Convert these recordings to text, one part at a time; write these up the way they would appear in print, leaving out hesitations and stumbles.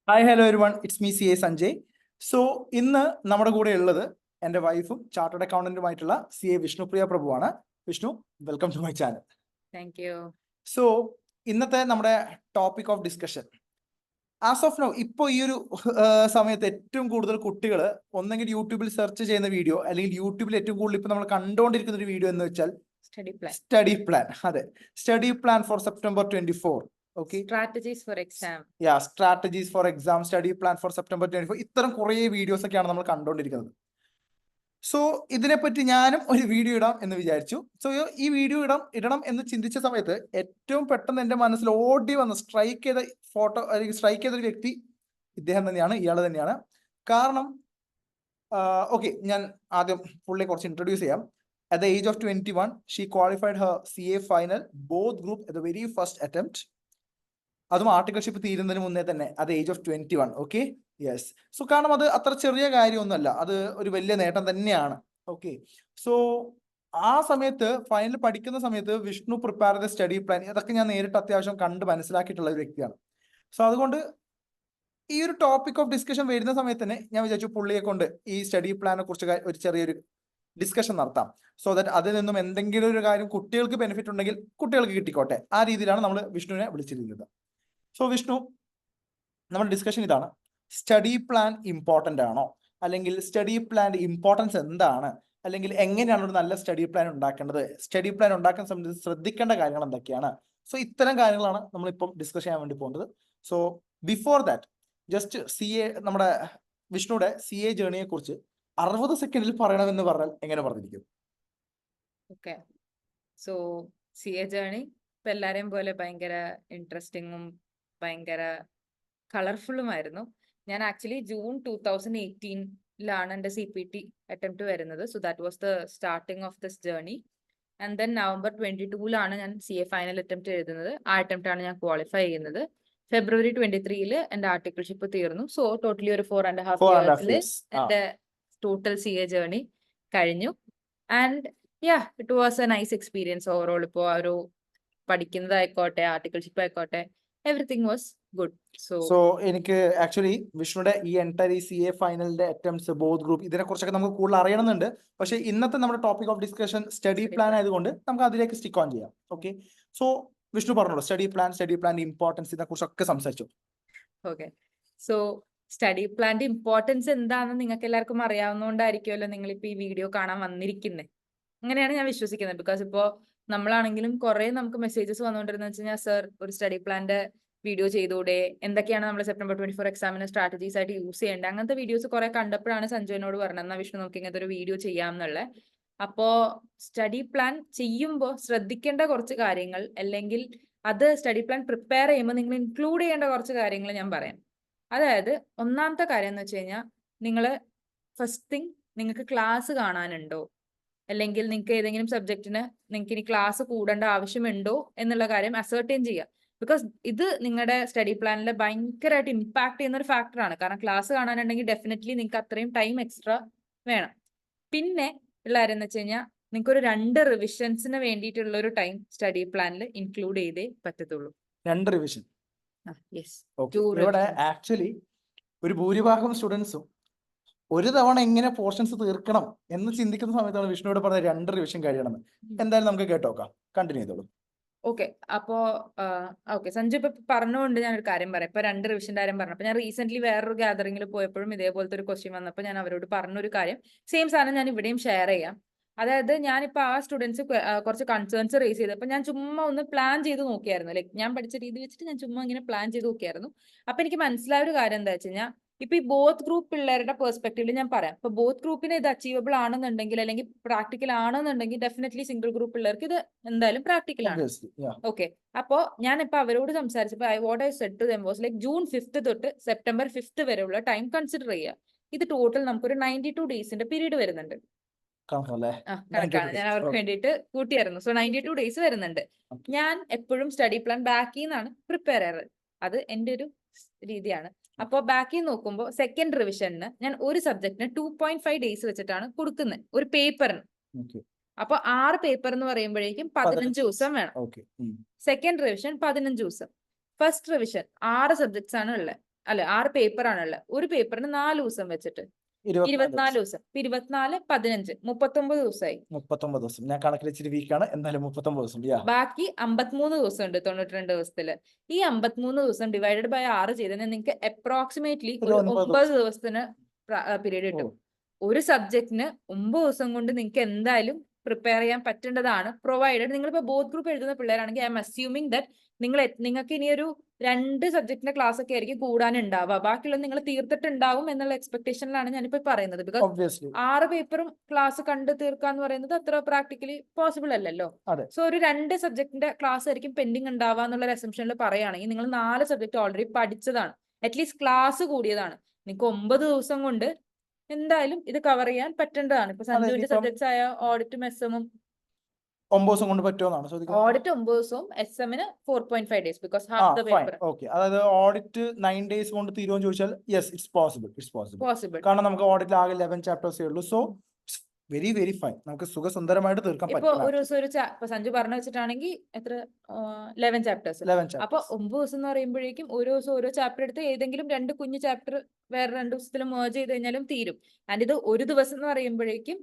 Hi hello everyone, it's me CA Sanjay. So ഇന്ന് നമ്മുടെ കൂടെ ഉള്ളത് എൻ്റെ വൈഫും ചാർട്ടേഡ് അക്കൗണ്ടന്റുമായിട്ടുള്ള CA വിഷ്ണുപ്രിയ പ്രഭുവാണ്. Vishnu, welcome to my channel. Thank you. So ഇന്നത്തെ നമ്മുടെ topic of discussion as of now, ഇപ്പോൾ ഈ ഒരു സമയത്ത് ഏറ്റവും കൂടുതൽ കുട്ടികൾ ഒന്നെങ്കിൽ യൂട്യൂബിൽ സെർച്ച് ചെയ്യുന്ന വീഡിയോ, അല്ലെങ്കിൽ യൂട്യൂബിൽ ഏറ്റവും കൂടുതൽ ഇപ്പോൾ നമ്മൾ കണ്ടുകൊണ്ടിരിക്കുന്ന ഒരു വീഡിയോ എന്ന് വെച്ചാൽ സ്റ്റഡി പ്ലാൻ. അതെ, study plan for September 24. Okay. Strategies for exam. Yeah, strategies for exam, study plan for September 24. ഇത്തരം കുറേ വീഡിയോസ് ഒക്കെയാണ് നമ്മൾ കണ്ടുകൊണ്ടിരിക്കുന്നത്. സോ ഇതിനെപ്പറ്റി ഞാനും ഒരു വീഡിയോ ഇടാം എന്ന് വിചാരിച്ചു. സോ ഈ വീഡിയോ ഇടണം എന്ന് ചിന്തിച്ച സമയത്ത് ഏറ്റവും പെട്ടെന്ന് എൻ്റെ മനസ്സിൽ ഓടി വന്ന് സ്ട്രൈക്ക് ചെയ്ത ഫോട്ടോ അല്ലെങ്കിൽ സ്ട്രൈക്ക് ചെയ്തൊരു വ്യക്തി ഇദ്ദേഹം തന്നെയാണ്, ഇയാൾ തന്നെയാണ്. കാരണം ഓക്കെ, ഞാൻ ആദ്യം പുള്ളിയെ കുറച്ച് ഇൻട്രൊഡ്യൂസ് ചെയ്യാം. At the age of 21, she qualified her CA final, both group at the very first attempt. അതും ആർട്ടിക്കൽഷിപ്പ് തീരുന്നതിന് മുന്നേ തന്നെ, അത് age of 21. Okay, yes. So കാരണം അത് അത്ര ചെറിയ കാര്യമൊന്നുമല്ല, അത് ഒരു വലിയ നേട്ടം തന്നെയാണ്. ഓക്കെ, സോ ആ സമയത്ത് ഫൈനൽ പഠിക്കുന്ന സമയത്ത് വിഷ്ണു പ്രിപ്പയർ ചെയ്ത സ്റ്റഡി പ്ലാൻ, അതൊക്കെ ഞാൻ നേരിട്ട് അത്യാവശ്യം കണ്ട് മനസ്സിലാക്കിയിട്ടുള്ള ഒരു വ്യക്തിയാണ്. സോ അതുകൊണ്ട് ഈ ഒരു ടോപ്പിക് ഓഫ് ഡിസ്കഷൻ വരുന്ന സമയത്ത് തന്നെ ഞാൻ വിചാരിച്ചു പുള്ളിയെ കൊണ്ട് ഈ സ്റ്റഡി പ്ലാനെ കുറിച്ച് ഒരു ചെറിയൊരു ഡിസ്കഷൻ നടത്താം. സോ ദാറ്റ് അതിൽ നിന്നും എന്തെങ്കിലും ഒരു കാര്യം കുട്ടികൾക്ക് ബെനിഫിറ്റ് ഉണ്ടെങ്കിൽ കുട്ടികൾക്ക് കിട്ടിക്കോട്ടെ. ആ രീതിയിലാണ് നമ്മൾ വിഷ്ണുവിനെ വിളിച്ചിരുന്നത്. സോ വിഷ്ണു, നമ്മുടെ ഡിസ്കഷൻ ഇതാണ്: സ്റ്റഡി പ്ലാൻ ഇമ്പോർട്ടൻ്റ് ആണോ, അല്ലെങ്കിൽ സ്റ്റഡി പ്ലാൻ്റെ ഇമ്പോർട്ടൻസ് എന്താണ്, അല്ലെങ്കിൽ എങ്ങനെയാണ് ഒരു നല്ല സ്റ്റഡി പ്ലാൻ ഉണ്ടാക്കേണ്ടത്, സ്റ്റഡി പ്ലാൻ ഉണ്ടാക്കാൻ സംബന്ധിച്ച് ശ്രദ്ധിക്കേണ്ട കാര്യങ്ങൾ എന്തൊക്കെയാണ്. സോ ഇത്തരം കാര്യങ്ങളാണ് നമ്മളിപ്പം ഡിസ്കസ് ചെയ്യാൻ വേണ്ടി പോകുന്നത്. സോ ബിഫോർ ദാറ്റ്, ജസ്റ്റ് നമ്മുടെ വിഷ്ണുയുടെ CA ജേണിയെ കുറിച്ച് 60 സെക്കൻഡിൽ പറയണമെന്ന് പറഞ്ഞാൽ എങ്ങനെ പറഞ്ഞിരിക്കും? ഓക്കെ, സോ CA ജേണി ഇപ്പം എല്ലാവരെയും പോലെ ഭയങ്കര ഇൻട്രസ്റ്റിങ്ങും ഭയങ്കര കളർഫുള്ളുമായിരുന്നു. ഞാൻ ആക്ച്വലി ജൂൺ 2018 എൻ്റെ CPT അറ്റംപ്റ്റ് വരുന്നത്. So that was the starting of this journey. And then November 22 ഞാൻ CA ഫൈനൽ അറ്റംപ്റ്റ് എഴുതുന്നത്. ആ അറ്റംപ്റ്റ് ഞാൻ ക്വാളിഫൈ ചെയ്യുന്നത്. February 23 എൻ്റെ ആർട്ടിക്കിൾഷിപ്പ് തീർന്നു. സോ ടോട്ടലി ഒരു 4.5 years എൻ്റെ ടോട്ടൽ CA ജേർണി കഴിഞ്ഞു. And it was a nice experience overall. ഇപ്പോൾ ആ ഒരു പഠിക്കുന്നതായിക്കോട്ടെ, ആർട്ടിക്കിൾഷിപ്പ് ആയിക്കോട്ടെ, എവറിത്തിങ് വാസ് ഗുഡ്. സോ എനിക്ക് ആക്ച്വലി വിഷ്ണുയുടെ ഈ എൻറ്റയർ CA ഫൈനലിന്റെ അറ്റംപ്റ്റ്സ്, ബോത്ത് ഗ്രൂപ്പ്, ഇതിനെ കുറിച്ചൊക്കെ നമുക്ക് കൂടുതൽ അറിയണമെന്നുണ്ട്. പക്ഷേ ഇന്നത്തെ നമ്മുടെ topic of discussion study plan ആയതുകൊണ്ട് നമുക്ക് അതിലേക്ക് സ്റ്റിക്ക് ഓൺ ചെയ്യാം. ഓക്കെ, സോ വിഷ്ണു പറഞ്ഞോളൂ, സ്റ്റഡി പ്ലാൻ ഇമ്പോർട്ടൻസ്, ഇതിനെ കുറിച്ചൊക്കെ സംസാരിച്ചു. ഓക്കെ, സോ സ്റ്റഡി പ്ലാന്റെ ഇമ്പോർട്ടൻസ് എന്താണെന്ന് നിങ്ങൾക്ക് എല്ലാവർക്കും അറിയാവുന്നതുകൊണ്ടായിരിക്കുമല്ലോ നിങ്ങളിപ്പോൾ ഈ വീഡിയോ കാണാൻ വന്നിരിക്കുന്നത്. അങ്ങനെയാണ് ഞാൻ വിശ്വസിക്കുന്നത്. ബിക്കോസ് ഇപ്പോൾ നമ്മളാണെങ്കിലും കുറെ നമുക്ക് മെസ്സേജസ് വന്നുകൊണ്ടിരുന്ന വെച്ച് കഴിഞ്ഞാൽ, സർ ഒരു സ്റ്റഡി പ്ലാന്റെ വീഡിയോ ചെയ്തുകൂടെ, എന്തൊക്കെയാണ് നമ്മൾ September 24 എക്സാമിന് സ്ട്രാറ്റജീസ് ആയിട്ട് യൂസ് ചെയ്യേണ്ടത്, അങ്ങനത്തെ വീഡിയോസ് കുറെ കണ്ടപ്പോഴാണ് സഞ്ജുവിനോട് പറഞ്ഞത് എന്നാൽ വിഷ്ണു നോക്കി ഇങ്ങനത്തെ ഒരു വീഡിയോ ചെയ്യാമെന്നുള്ളത്. അപ്പോ സ്റ്റഡി പ്ലാൻ ചെയ്യുമ്പോൾ ശ്രദ്ധിക്കേണ്ട കുറച്ച് കാര്യങ്ങൾ, അല്ലെങ്കിൽ അത് സ്റ്റഡി പ്ലാൻ പ്രിപ്പയർ ചെയ്യുമ്പോൾ നിങ്ങൾ ഇൻക്ലൂഡ് ചെയ്യേണ്ട കുറച്ച് കാര്യങ്ങൾ ഞാൻ പറയാം. അതായത് ഒന്നാമത്തെ കാര്യം എന്ന് വെച്ച് കഴിഞ്ഞാൽ, നിങ്ങൾ ഫസ്റ്റ് തിങ്, നിങ്ങൾക്ക് ക്ലാസ് കാണാനുണ്ടോ, അല്ലെങ്കിൽ നിങ്ങൾക്ക് ഏതെങ്കിലും സബ്ജക്റ്റിന് നിങ്ങൾക്ക് ഇനി ക്ലാസ് കൂടേണ്ട ആവശ്യമുണ്ടോ എന്നുള്ള കാര്യം അസർട്ടൈൻ ചെയ്യുക. ബിക്കോസ് ഇത് നിങ്ങളുടെ സ്റ്റഡി പ്ലാനിൽ ഭയങ്കരമായിട്ട് ഇമ്പാക്ട് ചെയ്യുന്ന ഒരു ഫാക്ടറാണ്. കാരണം ക്ലാസ് കാണാനുണ്ടെങ്കിൽ ഡെഫിനറ്റ്ലി നിങ്ങൾക്ക് അത്രയും ടൈം എക്സ്ട്രാ വേണം. പിന്നെ ഉള്ള കാര്യം എന്ന് വെച്ച് കഴിഞ്ഞാൽ, നിങ്ങൾക്ക് ഒരു 2 റിവിഷൻസിന് വേണ്ടിയിട്ടുള്ള ഒരു ടൈം സ്റ്റഡി പ്ലാനിൽ ഇൻക്ലൂഡ് ചെയ്തേ പറ്റത്തുള്ളൂ. 2 റിവിഷൻ? യെസ്. ഇവിടെ ആക്ച്വലി ഒരു ഭൂരിഭാഗം സ്റ്റുഡൻസും ഒരു തവണ എങ്ങനെ പോർഷൻസ് തീർക്കണം എന്ന് ചിന്തിക്കുന്ന സമയത്താണ് വിഷ്ണുവോട് പറഞ്ഞ 2 റിവിഷൻ കഴിയണമെന്ന്. എന്തായാലും നമുക്ക് കേട്ടോക്കാം, കണ്ടിന്യൂ ചെയ്തോളൂ. ഓക്കെ, അപ്പോ സഞ്ജു ഇപ്പൊ പറഞ്ഞുകൊണ്ട് ഞാനൊരു കാര്യം പറയാം. ഇപ്പൊ 2 റിവിഷന്റെ കാര്യം പറഞ്ഞു. അപ്പൊ ഞാൻ റീസെന്റ് വേറൊരു ഗ്യാതറിംഗിൽ പോയപ്പോഴും ഇതേപോലത്തെ ഒരു ക്വസ്റ്റ്യൻ വന്നപ്പോൾ ഞാൻ അവരോട് പറഞ്ഞൊരു കാര്യം, സെയിം സാധനം ഞാൻ ഇവിടെയും ഷെയർ ചെയ്യാം. അതായത് ഞാനിപ്പോ ആ സ്റ്റുഡൻസ് കുറച്ച് കൺസേൺസ് റേസ് ചെയ്തപ്പോൾ ഞാൻ ചുമ്മാ ഒന്ന് പ്ലാൻ ചെയ്ത് നോക്കിയായിരുന്നു. ലൈക്ക് ഞാൻ പഠിച്ച രീതി വെച്ചിട്ട് ഞാൻ ചുമ്മാ ഇങ്ങനെ പ്ലാൻ ചെയ്ത് നോക്കിയായിരുന്നു. അപ്പൊ എനിക്ക് മനസ്സിലായ ഒരു കാര്യം എന്താ വെച്ച് കഴിഞ്ഞാൽ, ഇപ്പൊ ഈ ബോത്ത് ഗ്രൂപ്പ് പിള്ളേരുടെ പെർസ്പെക്റ്റീവിൽ ഞാൻ പറയാം. ഇപ്പൊ ബോത്ത് ഗ്രൂപ്പിന് ഇത് അച്ചീവബിൾ ആണെന്നുണ്ടെങ്കിൽ, അല്ലെങ്കിൽ പ്രാക്ടിക്കൽ ആണെന്നുണ്ടെങ്കിൽ, ഡെഫിനറ്റ്ലി സിംഗിൾ ഗ്രൂപ്പ് പിള്ളേർക്ക് ഇത് എന്തായാലും പ്രാക്ടിക്കൽ ആണ്. ഓക്കെ, അപ്പോ ഞാനിപ്പോ അവരോട് സംസാരിച്ചപ്പോൾ what I said to them was like June 5 തൊട്ട് September 5 വരെയുള്ള ടൈം കൺസിഡർ ചെയ്യുക. ഇത് ടോട്ടൽ നമുക്കൊരു 92 ഡേയ്സിന്റെ പീരീഡ് വരുന്നുണ്ട്. കണക്കാണ്, ഞാൻ അവർക്ക് വേണ്ടിയിട്ട് കൂട്ടിയായിരുന്നു. സോ 92 ഡേയ്സ് വരുന്നുണ്ട്. ഞാൻ എപ്പോഴും സ്റ്റഡി പ്ലാൻ ബാക്കിൽ നിന്നാണ് പ്രിപ്പയർ ചെയ്യാറ്. അത് എൻ്റെ ഒരു രീതിയാണ്. അപ്പൊ ബാക്കിൽ നോക്കുമ്പോൾ സെക്കൻഡ് റിവിഷന് ഞാൻ ഒരു സബ്ജക്റ്റിന് 2.5 ഡേയ്സ് വെച്ചിട്ടാണ് കൊടുക്കുന്നത് ഒരു പേപ്പറിന്. അപ്പൊ 6 പേപ്പർ എന്ന് പറയുമ്പോഴേക്കും 15 ദിവസം വേണം. സെക്കൻഡ് റിവിഷൻ 15 ദിവസം. ഫസ്റ്റ് റിവിഷൻ 6 സബ്ജക്ട്സ് ആണ് ഉള്ളത്. അല്ല 6 പേപ്പറാണുള്ളത്. ഒരു പേപ്പറിന് 4 ദിവസം വെച്ചിട്ട് 24 ദിവസം. 24, 15, 39 ദിവസമായി. 39 ദിവസം. ഞാൻ കണക്കിൽ ഇച്ചിരി വീക്കാണ്, എന്നാലും 39 ദിവസം. ബാക്കി 53 ദിവസം ഉണ്ട് 92 ദിവസത്തില്. ഈ 53 ദിവസം ഡിവൈഡഡ് ബൈ 6 ചെയ്തതിന് നിങ്ങൾക്ക് അപ്രോക്സിമേറ്റ്ലി ഒരു ഒരു 9 9 ദിവസത്തിന് പീരീഡ് കിട്ടും. ഒരു സബ്ജക്റ്റിന് 9 ദിവസം കൊണ്ട് നിങ്ങൾക്ക് എന്തായാലും പ്രിപ്പയർ ചെയ്യാൻ പറ്റേണ്ടതാണ്. പ്രൊവൈഡഡ് നിങ്ങളിപ്പോ ബോത്ത് ഗ്രൂപ്പ് എഴുതുന്ന പിള്ളേരാണെങ്കിൽ ഐ എം അസ്യൂമിങ് ദാറ്റ് നിങ്ങൾക്ക് ഇനി ഒരു 2 സബ്ജക്റ്റിന്റെ ക്ലാസ് ഒക്കെ ആയിരിക്കും കൂടാനുണ്ടാവുക. ബാക്കിയുള്ളത് നിങ്ങൾ തീർത്തിട്ടുണ്ടാവും എന്നുള്ള എക്സ്പെക്ടേഷനിലാണ് ഞാനിപ്പോ പറയുന്നത്. ബിക്കോസ് ഒബ്വിയസ്ലി 6 പേപ്പറും ക്ലാസ് കണ്ട് തീർക്കാന്ന് പറയുന്നത് അത്ര പ്രാക്ടിക്കലി പോസിബിൾ അല്ലല്ലോ. അതെ. സോ ഒരു 2 സബ്ജക്റ്റിന്റെ ക്ലാസ് ആയിരിക്കും പെൻഡിങ് ഉണ്ടാവുക എന്നുള്ള ഒരു അസംഷനിൽ പറയുകയാണെങ്കിൽ നിങ്ങൾ 4 സബ്ജക്ട് ഓൾറെഡി പഠിച്ചതാണ്, അറ്റ്ലീസ്റ്റ് ക്ലാസ് കൂടിയതാണ്. നിങ്ങൾക്ക് 9 ദിവസം കൊണ്ട് എന്തായാലും ഇത് കവർ ചെയ്യാൻ പറ്റേണ്ടതാണ്. ഇപ്പൊ സഞ്ജുവിന്റെ സബ്ജക്ട്സ് ആയ ഓഡിറ്റും എസ്എമ്മും 9 ദിവസം കൊണ്ട് പറ്റുമെന്നാണ് ചോദിക്കുന്നത്. ഓഡിറ്റ് 9 ദിവസവും എസ്എമ്മിന് 4.5 days because half the paper. Okay, അതായത് ഓഡിറ്റ് 9 days കൊണ്ട് തീരുമെന്ന് ചോദിച്ചാൽ യെസ്, ഇറ്റ്സ് പോസിബിൾ. കാരണം നമുക്ക് ഓഡിറ്റിൽ ആകെ 11 ചാപ്റ്റേഴ്സേ ഉള്ളൂ. സോ വെരി വെരി ഫൈൻ, നമുക്ക് സുഖസുന്ദരമായിട്ട് തീർക്കാൻ ഇപ്പൊ പറ്റും. ഒരു ദിവസം ഇപ്പൊ സഞ്ജു പറഞ്ഞു വെച്ചിട്ടാണെങ്കിൽ എത്ര 11 ചാപ്റ്റേഴ്സ്. അപ്പൊ 9 ദിവസം എന്ന് പറയുമ്പോഴേക്കും ഓരോ ദിവസം ഓരോ ചാപ്റ്റർ എടുത്ത് ഏതെങ്കിലും 2 കുഞ്ഞു ചാപ്റ്റർ വേറെ 2 ദിവസത്തിൽ മേർജ് ചെയ്ത് കഴിഞ്ഞാലും തീരും. ആൻഡ് ഇത് ഒരു ദിവസം എന്ന് പറയുമ്പോഴേക്കും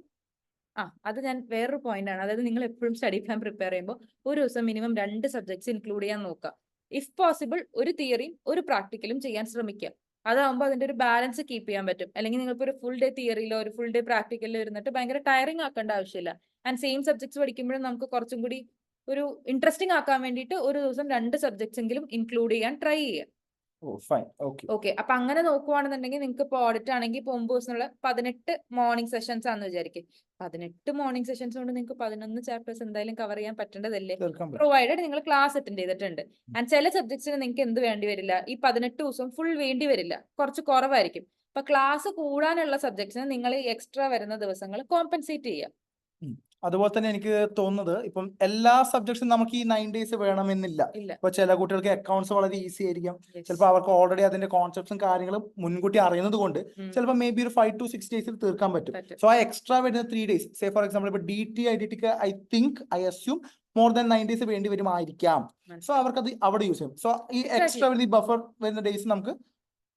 അത് ഞാൻ വേറൊരു പോയിന്റ് ആണ്. അതായത് നിങ്ങൾ എപ്പോഴും സ്റ്റഡി പ്ലാൻ പ്രിപ്പയർ ചെയ്യുമ്പോൾ ഒരു ദിവസം മിനിമം 2 സബ്ജക്ട്സ് ഇൻക്ലൂഡ് ചെയ്യാൻ നോക്കുക. ഇഫ് പോസിബിൾ ഒരു തിയറിയും ഒരു പ്രാക്ടിക്കലും ചെയ്യാൻ ശ്രമിക്കുക. അതാകുമ്പോൾ അതിന്റെ ഒരു ബാലൻസ് കീപ്പ് ചെയ്യാൻ പറ്റും. അല്ലെങ്കിൽ നിങ്ങൾക്ക് ഒരു ഫുൾ ഡേ തിയറിയിലോ ഒരു ഫുൾ ഡേ പ്രാക്ടിക്കലിലോ ഇരുന്നിട്ട് ഭയങ്കര ടയറിംഗ് ആക്കേണ്ട ആവശ്യമില്ല. ആൻഡ് സെയിം സബ്ജക്ട്സ് പഠിക്കുമ്പോഴും നമുക്ക് കുറച്ചും കൂടി ഒരു ഇൻട്രസ്റ്റിംഗ് ആക്കാൻ വേണ്ടിയിട്ട് ഒരു ദിവസം 2 സബ്ജക്ട്സ് എങ്കിലും ഇൻക്ലൂഡ് ചെയ്യാൻ ട്രൈ ചെയ്യുക. ഓക്കെ, അപ്പൊ അങ്ങനെ നോക്കുവാണെന്നുണ്ടെങ്കിൽ നിങ്ങൾക്ക് ഇപ്പോൾ ഓഡിറ്റ് ആണെങ്കിൽ ഇപ്പോൾ 9 ദിവസമുള്ള 18 മോർണിംഗ് സെഷൻസ് ആണെന്ന് വിചാരിക്കും. 18 മോർണിംഗ് സെഷൻസ് കൊണ്ട് നിങ്ങൾക്ക് 11 ചാപ്റ്റേഴ്സ് എന്തായാലും കവർ ചെയ്യാൻ പറ്റേണ്ടതല്ലേ, പ്രൊവൈഡഡ് നിങ്ങൾ ക്ലാസ് അറ്റൻഡ് ചെയ്തിട്ടുണ്ട്. ആൻഡ് ചില സബ്ജക്ട്സിന് നിങ്ങൾക്ക് എന്ത് വേണ്ടി വരില്ല, ഈ 18 ദിവസം ഫുൾ വേണ്ടി വരില്ല, കുറച്ച് കുറവായിരിക്കും. അപ്പൊ ക്ലാസ് കൂടാനുള്ള സബ്ജക്ട്സിന് നിങ്ങൾ ഈ എക്സ്ട്രാ വരുന്ന ദിവസങ്ങൾ കോമ്പൻസേറ്റ് ചെയ്യുക. അതുപോലെ തന്നെ എനിക്ക് തോന്നുന്നത് ഇപ്പം എല്ലാ സബ്ജക്ട്സും നമുക്ക് ഈ 9 days വേണമെന്നില്ല. ഇപ്പൊ ചില കുട്ടികൾക്ക് അക്കൗണ്ട്സ് വളരെ ഈസി ആയിരിക്കും. ചിലപ്പോൾ അവർക്ക് ഓൾറെഡി അതിന്റെ കോൺസെപ്റ്റ്സും കാര്യങ്ങളും മുൻകൂട്ടി അറിയുന്നത് കൊണ്ട് ചിലപ്പോൾ മേ ബി ഒരു 5 to 6 days തീർക്കാൻ പറ്റും. സോ ആ എക്സ്ട്രാ വരുന്ന 3 days, സേ ഫോർ എക്സാമ്പിൾ ഇപ്പൊ DT IDTക്ക് I assume more than 9 days വേണ്ടി വരുമായിരിക്കാം. സോ അവർക്ക് അത് അവിടെ യൂസ് ചെയ്യും. സോ ഈ എക്സ്ട്രാ വരുന്ന ബഫർ വരുന്ന ഡേയ്സ് നമുക്ക്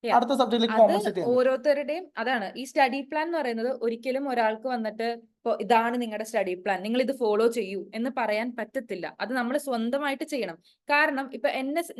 അടുത്ത സബ്ജക്റ്റിലേക്ക് കോമ്പൻസേറ്റ് ചെയ്യാം. ഓരോരുത്തരുടെയും അതാണ് ഈ സ്റ്റഡി പ്ലാൻ എന്ന് പറയുന്നത്. ഒരിക്കലും ഒരാൾക്ക് വന്നിട്ട് ഇപ്പോൾ ഇതാണ് നിങ്ങളുടെ സ്റ്റഡി പ്ലാൻ, നിങ്ങൾ ഇത് ഫോളോ ചെയ്യൂ എന്ന് പറയാൻ പറ്റത്തില്ല. അത് നമ്മൾ സ്വന്തമായിട്ട് ചെയ്യണം. കാരണം ഇപ്പൊ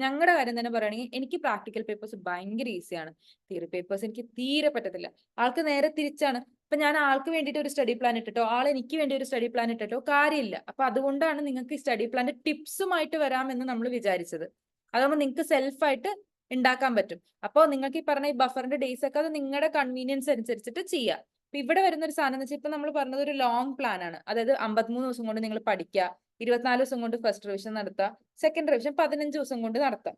ഞങ്ങളുടെ കാര്യം തന്നെ പറയുകയാണെങ്കിൽ എനിക്ക് പ്രാക്ടിക്കൽ പേപ്പേഴ്സ് ഭയങ്കര ഈസിയാണ്. തിയറി പേപ്പേഴ്സ് എനിക്ക് തീരെ പറ്റത്തില്ല. ആൾക്ക് നേരെ തിരിച്ചാണ്. ഇപ്പൊ ഞാൻ ആൾക്ക് വേണ്ടിയിട്ട് ഒരു സ്റ്റഡി പ്ലാൻ ഇട്ടിട്ടോ ആൾ എനിക്ക് വേണ്ടി ഒരു സ്റ്റഡി പ്ലാൻ ഇട്ടിട്ടോ കാര്യമില്ല. അപ്പൊ അതുകൊണ്ടാണ് നിങ്ങൾക്ക് ഈ സ്റ്റഡി പ്ലാന്റെ ടിപ്സുമായിട്ട് വരാമെന്ന് നമ്മൾ വിചാരിച്ചത്. അതാകുമ്പോൾ നിങ്ങൾക്ക് സെൽഫായിട്ട് ഉണ്ടാക്കാൻ പറ്റും. അപ്പോൾ നിങ്ങൾക്ക് ഈ പറഞ്ഞ ഈ ബഫറിന്റെ ഡേയ്സ് ഒക്കെ അത് നിങ്ങളുടെ കൺവീനിയൻസ് അനുസരിച്ചിട്ട് ചെയ്യാം. ഇപ്പൊ ഇവിടെ വരുന്ന ഒരു സാധനം എന്ന് വെച്ചാൽ ഇപ്പൊ നമ്മൾ പറഞ്ഞത് ഒരു ലോങ് പ്ലാൻ ആണ്. അതായത് 53 ദിവസം കൊണ്ട് നിങ്ങൾ പഠിക്കുക, 24 ദിവസം കൊണ്ട് ഫസ്റ്റ് റിവിഷൻ നടത്തുക, സെക്കൻഡ് റിവിഷൻ 15 ദിവസം കൊണ്ട് നടത്താം.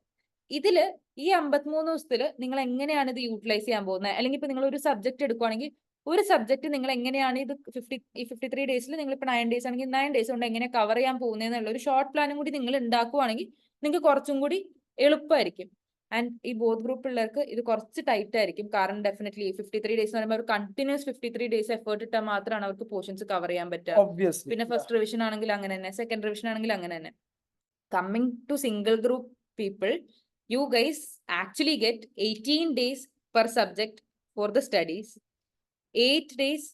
ഇതില് ഈ 53 ദിവസത്തില് നിങ്ങൾ എങ്ങനെയാണ് ഇത് യൂട്ടിലൈസ് ചെയ്യാൻ പോകുന്നത്, അല്ലെങ്കിൽ ഇപ്പൊ നിങ്ങൾ ഒരു സബ്ജക്ട് എടുക്കുവാണെങ്കിൽ ഒരു സബ്ജക്ട് നിങ്ങൾ എങ്ങനെയാണ് ഇത് 53 ഡേയ്സിൽ നിങ്ങൾ ഇപ്പൊ 9 days ആണെങ്കിൽ 9 days കൊണ്ട് എങ്ങനെ കവർ ചെയ്യാൻ പോകുന്നതെന്നുള്ള ഒരു ഷോർട്ട് പ്ലാനും കൂടി നിങ്ങൾ ഉണ്ടാക്കുവാണെങ്കിൽ നിങ്ങൾക്ക് കുറച്ചും കൂടി എളുപ്പമായിരിക്കും. ആൻഡ് ഈ ബോത്ത് ഗ്രൂപ്പ് പിള്ളേർക്ക് ഇത് കുറച്ച് ടൈറ്റ് ആയിരിക്കും. കാരണം ഡെഫിനറ്റ്ലി 53 days എന്ന് പറയുമ്പോൾ ഒരു കണ്ടിന്യൂസ് 53 days എഫേർട്ട് ഇട്ടാൽ മാത്രമാണ് അവർക്ക് പോർഷൻസ് കവർ ചെയ്യാൻ പറ്റുക. പിന്നെ ഫസ്റ്റ് റിവിഷൻ ആണെങ്കിൽ അങ്ങനെ തന്നെ, സെക്കൻഡ് റിവിഷൻ ആണെങ്കിൽ അങ്ങനെ തന്നെ. Coming to single group people, you guys actually get 18 days per subject for the studies, 8 days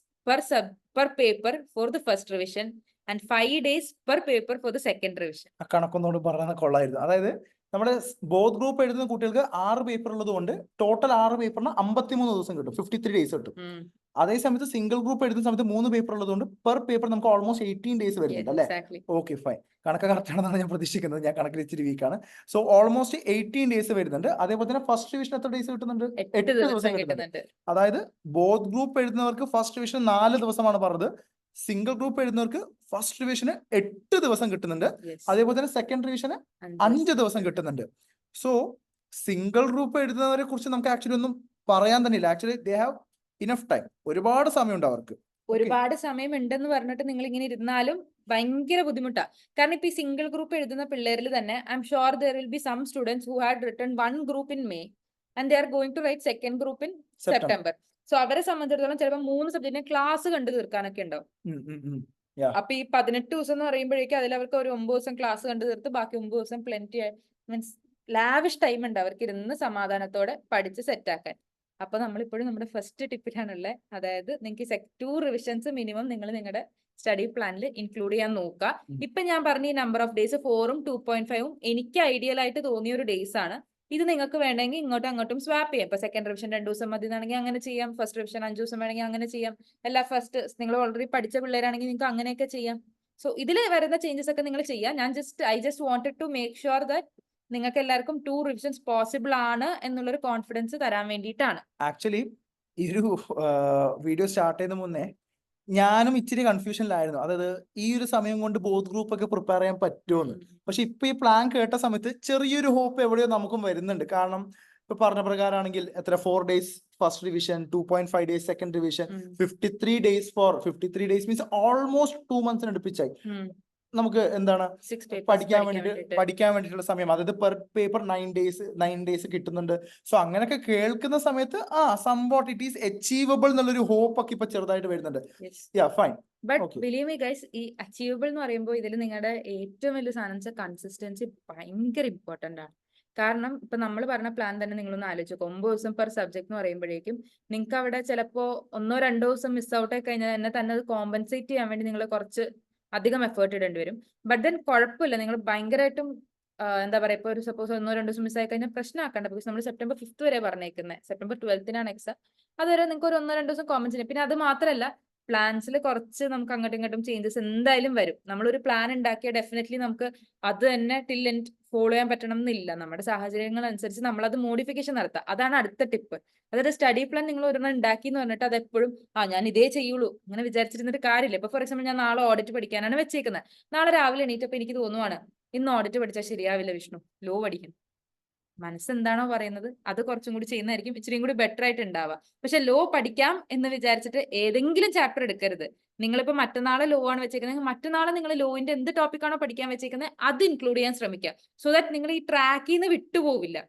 per paper for the first revision and 5 days per paper for the second revision. കണക്കൊന്നുകൂടി പറഞ്ഞാൽ കൊള്ളായിരുന്നു. അതായത് നമ്മുടെ both group എഴുതുന്ന കുട്ടികൾക്ക് 6 paper ഉള്ളത് കൊണ്ട് total 6 പേപ്പറിന് 53 ദിവസം കിട്ടും, 53 days കിട്ടും. അതേസമയത്ത് സിംഗിൾ ഗ്രൂപ്പ് എഴുതുന്ന സമയത്ത് 3 പേപ്പർ ഉള്ളതുകൊണ്ട് പെർ പേപ്പർ നമുക്ക് ഓൾമോസ്റ്റ് 18 days വരുന്നുണ്ട് അല്ലേ? ഓക്കെ ഫൈൻ, കണക്ക് കറക്റ്റ് ആണെന്നാണ് ഞാൻ പ്രതീക്ഷിക്കുന്നത്. ഞാൻ കണക്കിൽ ഇച്ചിരി വീക്കാണ്. സോ ഓൾമോസ്റ്റ് 18 days വരുന്നുണ്ട്. അതേപോലെ തന്നെ ഫസ്റ്റ് ഡിവിഷൻ എത്ര ഡേയ്സ് കിട്ടുന്നുണ്ട്? 8 ദിവസം കിട്ടുന്നുണ്ട്. അതായത് ബോത്ത് ഗ്രൂപ്പ് എഴുതുന്നവർക്ക് ഫസ്റ്റ് ഡിവിഷൻ 4 ദിവസമാണ് പറഞ്ഞത്. സിംഗിൾ ഗ്രൂപ്പ് എഴുതുന്നവർക്ക് ഫസ്റ്റ് റിവിഷന് 8 ദിവസം കിട്ടുന്നുണ്ട്. അതേപോലെ തന്നെ സെക്കൻഡ് റിവിഷന് 5 ദിവസം കിട്ടുന്നുണ്ട്. സോ സിംഗിൾ ഗ്രൂപ്പ് എഴുതുന്നവരെ കുറിച്ച് നമുക്ക് ആക്ച്വലി ഒന്നും പറയാൻ തന്നെ ഇല്ല. Actually they have enough time, ഒരുപാട് സമയമുണ്ട് അവർക്ക്. ഒരുപാട് സമയം ഉണ്ടെന്ന് പറഞ്ഞിട്ട് നിങ്ങൾ ഇങ്ങനെ ഇരുന്നാലും ഭയങ്കര ബുദ്ധിമുട്ടാണ്. കാരണം ഇപ്പൊ ഈ സിംഗിൾ ഗ്രൂപ്പ് എഴുതുന്ന പിള്ളേരിൽ തന്നെ I am sure there will be some students who had written 1 group in May and they are going to write second group in September. So അവരെ സംബന്ധിച്ചിടത്തോളം ചിലപ്പോൾ 3 സബ്ജക്റ്റിനെ ക്ലാസ് കണ്ടു തീർക്കാനൊക്കെ ഉണ്ടാവും. അപ്പൊ ഈ 18 ദിവസം എന്ന് പറയുമ്പോഴേക്കും അതിൽ അവർക്ക് ഒരു 9 ദിവസം ക്ലാസ് കണ്ടു തീർത്ത് ബാക്കി 9 ദിവസം പ്ലെന്റി മീൻസ് ലാവിഷ് ടൈം ഉണ്ട് അവർക്ക് ഇരുന്ന് സമാധാനത്തോടെ പഠിച്ച് സെറ്റാക്കാൻ. അപ്പൊ നമ്മളിപ്പോഴും നമ്മുടെ ഫസ്റ്റ് ടിപ്പിലാണുള്ളത്. അതായത് നിങ്ങൾക്ക് 2 റിവിഷൻസ് മിനിമം നിങ്ങൾ നിങ്ങളുടെ സ്റ്റഡി പ്ലാനിൽ ഇൻക്ലൂഡ് ചെയ്യാൻ നോക്കുക. ഇപ്പൊ ഞാൻ പറഞ്ഞ ഈ നമ്പർ ഓഫ് ഡേയ്സ് 4ഉം 2.5ഉം എനിക്ക് ഐഡിയൽ ആയിട്ട് തോന്നിയ ഒരു ഡേയ്സ് ആണ്. ഇത് നിങ്ങൾക്ക് വേണമെങ്കിൽ ഇങ്ങോട്ടും അങ്ങോട്ടും സ്വാപ്പ് ചെയ്യാം. ഇപ്പൊ സെക്കൻഡ് റിവിഷൻ 2 ദിവസം മതി എന്നാണെങ്കിൽ അങ്ങനെ ചെയ്യാം. ഫസ്റ്റ് റിവിഷൻ 5 ദിവസം വേണമെങ്കിൽ അങ്ങനെ ചെയ്യാം. അല്ല ഫസ്റ്റ് നിങ്ങൾ ഓൾറെഡി പഠിച്ച പിള്ളേരാണെങ്കിൽ നിങ്ങൾക്ക് അങ്ങനെയൊക്കെ ചെയ്യാം. സോ ഇതിൽ വരുന്ന ചേഞ്ചസ് ഒക്കെ നിങ്ങൾ ചെയ്യാം. I just wanted to make sure that നിങ്ങൾക്ക് എല്ലാവർക്കും 2 റിവിഷൻസ് പോസിബിൾ ആണ് എന്നുള്ളൊരു കോൺഫിഡൻസ് തരാൻ വേണ്ടിയിട്ടാണ്. ആക്ച്വലി ഈ ഒരു വീഡിയോ സ്റ്റാർട്ട് ചെയ്യുന്ന മുന്നേ ഞാനും ഇച്ചിരി കൺഫ്യൂഷനിലായിരുന്നു. അതായത് ഈ ഒരു സമയം കൊണ്ട് ബോത്ത് ഗ്രൂപ്പ് ഒക്കെ പ്രിപ്പയർ ചെയ്യാൻ പറ്റുമെന്ന്. പക്ഷെ ഇപ്പൊ ഈ പ്ലാൻ കേട്ട സമയത്ത് ചെറിയൊരു ഹോപ്പ് എവിടെയോ നമുക്കും വരുന്നുണ്ട്. കാരണം ഇപ്പൊ പറഞ്ഞ പ്രകാരമാണെങ്കിൽ എത്ര 4 days first revision, 2.5 days second revision, 53 days means almost 2 months അടുപ്പിച്ചായി നമുക്ക് എന്താണ് പഠിക്കാൻ വേണ്ടിയിട്ടുള്ള സമയം. അതായത് പെർ പേപ്പർ 9 days കിട്ടുന്നുണ്ട്. സോ അങ്ങനെയൊക്കെ കേൾക്കുന്ന സമയത്ത് സംവാട്ട് ഇറ്റ് ഈസ് അച്ചീവബിൾ എന്നുള്ളൊരു ഹോപ്പ് ഒക്കെ ഇപ്പൊ ചെറുതായിട്ട് വരുന്നുണ്ട്. Fine. But believe me guys, ഈ അച്ചീവബിൾ എന്ന് പറയുമ്പോൾ ഇതിൽ നിങ്ങളുടെ ഏറ്റവും വലിയ സാധനം കൺസിസ്റ്റൻസി ഭയങ്കര ഇമ്പോർട്ടന്റ് ആണ്. കാരണം ഇപ്പൊ നമ്മൾ പറഞ്ഞ പ്ലാൻ തന്നെ നിങ്ങളൊന്ന് ആലോചിച്ചു, 9 ദിവസം പെർ സബ്ജക്ട് എന്ന് പറയുമ്പോഴേക്കും നിങ്ങൾക്ക് അവിടെ ചിലപ്പോ 1-2 ദിവസം മിസ് ഔട്ട് ആയി കഴിഞ്ഞാൽ തന്നെ അത് കോമ്പൻസേറ്റ് ചെയ്യാൻ വേണ്ടി നിങ്ങൾ കുറച്ച് അധികം എഫേർട്ട് ഇടേണ്ടി വരും. ബട്ട് ദെൻ കുഴപ്പമില്ല, നിങ്ങൾ ഭയങ്കരമായിട്ടും എന്താ പറയാ, ഇപ്പൊ ഒരു സപ്പോസ് 1-2 ദിവസം മിസ് ആയി കഴിഞ്ഞാൽ പ്രശ്നമാക്കണ്ട. ബിക്കോസ് നമ്മൾ September 5th വരെ പറഞ്ഞേക്കുന്നത്, September 12th എക്സാം. അതുവരെ നിങ്ങൾക്ക് ഒരു 1-2 ദിവസം കോമൻസ് ചെയ്യാം. പിന്നെ അത് മാത്രമല്ല, പ്ലാൻസിൽ കുറച്ച് നമുക്ക് അങ്ങോട്ടും ഇങ്ങോട്ടും ചേഞ്ചസ് എന്തായാലും വരും. നമ്മളൊരു പ്ലാൻ ഉണ്ടാക്കിയാൽ ഡെഫിനറ്റ്ലി നമുക്ക് അത് തന്നെ ടിൽ എൻഡ് ഫോളോ ചെയ്യാൻ പറ്റണം എന്നില്ല. നമ്മുടെ സാഹചര്യങ്ങൾ അനുസരിച്ച് നമ്മളത് മോഡിഫിക്കേഷൻ നടത്താം. അതാണ് അടുത്ത ടിപ്പ്. അതായത് സ്റ്റഡി പ്ലാൻ നിങ്ങൾ ഒരെണ്ണം ഉണ്ടാക്കി എന്ന് പറഞ്ഞിട്ട് അത് എപ്പോഴും ഞാൻ ഇതേ ചെയ്യുള്ളൂ അങ്ങനെ വിചാരിച്ചിരുന്നിട്ട് കാര്യമില്ല. ഇപ്പൊ ഫോർ എക്സാമ്പിൾ ഞാൻ നാളെ ഓഡിറ്റ് പഠിക്കാനാണ് വെച്ചേക്കുന്നത്. നാളെ രാവിലെ എണീറ്റപ്പോൾ എനിക്ക് തോന്നുവാണ് ഇന്ന് ഓഡിറ്റ് പഠിച്ചാൽ ശരിയാവില്ല വിഷ്ണു, ലോ പഠിക്കണം. മനസ്സെന്താണോ പറയുന്നത് അത് കുറച്ചും കൂടി ചെയ്യുന്നതായിരിക്കും ഇച്ചിരിയും കൂടി ബെറ്റർ ആയിട്ട് ഉണ്ടാവുക. പക്ഷെ ലോ പഠിക്കാം എന്ന് വിചാരിച്ചിട്ട് ഏതെങ്കിലും ചാപ്റ്റർ എടുക്കരുത്. നിങ്ങളിപ്പോ മറ്റന്നാളെ ലോ ആണ് വെച്ചേക്കുന്നത്, മറ്റന്നാളെ നിങ്ങൾ ലോയിന്റെ എന്ത് ടോപ്പിക്കാണോ പഠിക്കാൻ വെച്ചേക്കുന്നത് അത് ഇൻക്ലൂഡ് ചെയ്യാൻ ശ്രമിക്കുക. സോ ദാറ്റ് നിങ്ങൾ ഈ ട്രാക്കിൽ നിന്ന് വിട്ടുപോകില്ല.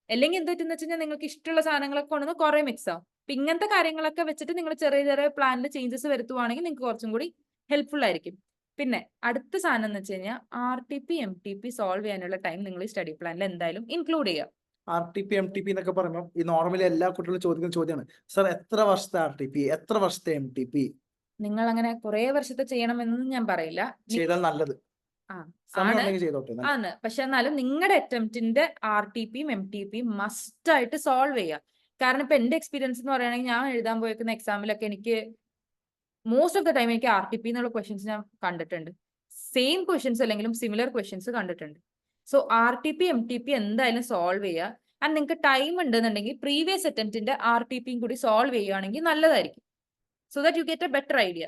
അല്ലെങ്കിൽ എന്ത് പറ്റുന്ന വെച്ച് കഴിഞ്ഞാൽ നിങ്ങൾക്ക് ഇഷ്ടമുള്ള സാധനങ്ങളൊക്കെ കൊണ്ടുവന്ന് കുറെ മിക്സ് ആവും. അപ്പൊ ഇങ്ങനത്തെ കാര്യങ്ങളൊക്കെ വെച്ചിട്ട് നിങ്ങൾ ചെറിയ ചെറിയ പ്ലാനിൽ ചേഞ്ചസ് വരുത്തുവാണെങ്കിൽ നിങ്ങൾക്ക് കുറച്ചും കൂടി ഹെൽപ്ഫുൾ ആയിരിക്കും. പിന്നെ അടുത്ത സാധനം എന്ന് വെച്ച് കഴിഞ്ഞാൽ RTP MTP സോൾവ് ചെയ്യാനുള്ള ടൈം നിങ്ങൾ ഈ സ്റ്റഡി പ്ലാനിൽ എന്തായാലും ഇൻക്ലൂഡ് ചെയ്യുക. RTP MTP എന്നൊക്കെ പറയുമ്പോൾ ഈ നോർമലി എല്ലാ കുട്ടികളും ചോദിക്കുന്ന ചോദ്യമാണ്, സർ എത്ര വർഷത്തെ RTP, എത്ര വർഷത്തെ MTP? നിങ്ങൾ അങ്ങനെ കുറെ വർഷത്തെ ചെയ്യണമെന്നൊന്നും ഞാൻ പറയില്ല, ചെയ്താൽ നല്ലത് ആണ്. പക്ഷെ എന്നാലും നിങ്ങളുടെ അറ്റംപ്റ്റിന്റെ RTPയും MTPയും മസ്റ്റ് ആയിട്ട് സോൾവ് ചെയ്യുക. കാരണം ഇപ്പൊ എന്റെ എക്സ്പീരിയൻസ് എന്ന് പറയുകയാണെങ്കിൽ ഞാൻ എഴുതാൻ പോയിരിക്കുന്ന എക്സാമിലൊക്കെ എനിക്ക് മോസ്റ്റ് ഓഫ് ദ ടൈം എനിക്ക് RTP എന്നുള്ള ക്വസ്റ്റ്യൻസ് ഞാൻ കണ്ടിട്ടുണ്ട്. സെയിം ക്വസ്റ്റ്യൻസ് അല്ലെങ്കിലും സിമിലർ ക്വസ്റ്റ്യൻസ് കണ്ടിട്ടുണ്ട്. സോ RTP MTP എന്തായാലും സോൾവ് ചെയ്യുക. ആൻഡ് നിങ്ങൾക്ക് ടൈം ഉണ്ടെന്നുണ്ടെങ്കിൽ പ്രീവിയസ് അറ്റംപ്റ്റിന്റെ RTPയും കൂടി സോൾവ് ചെയ്യുകയാണെങ്കിൽ നല്ലതായിരിക്കും. So that you get A better idea.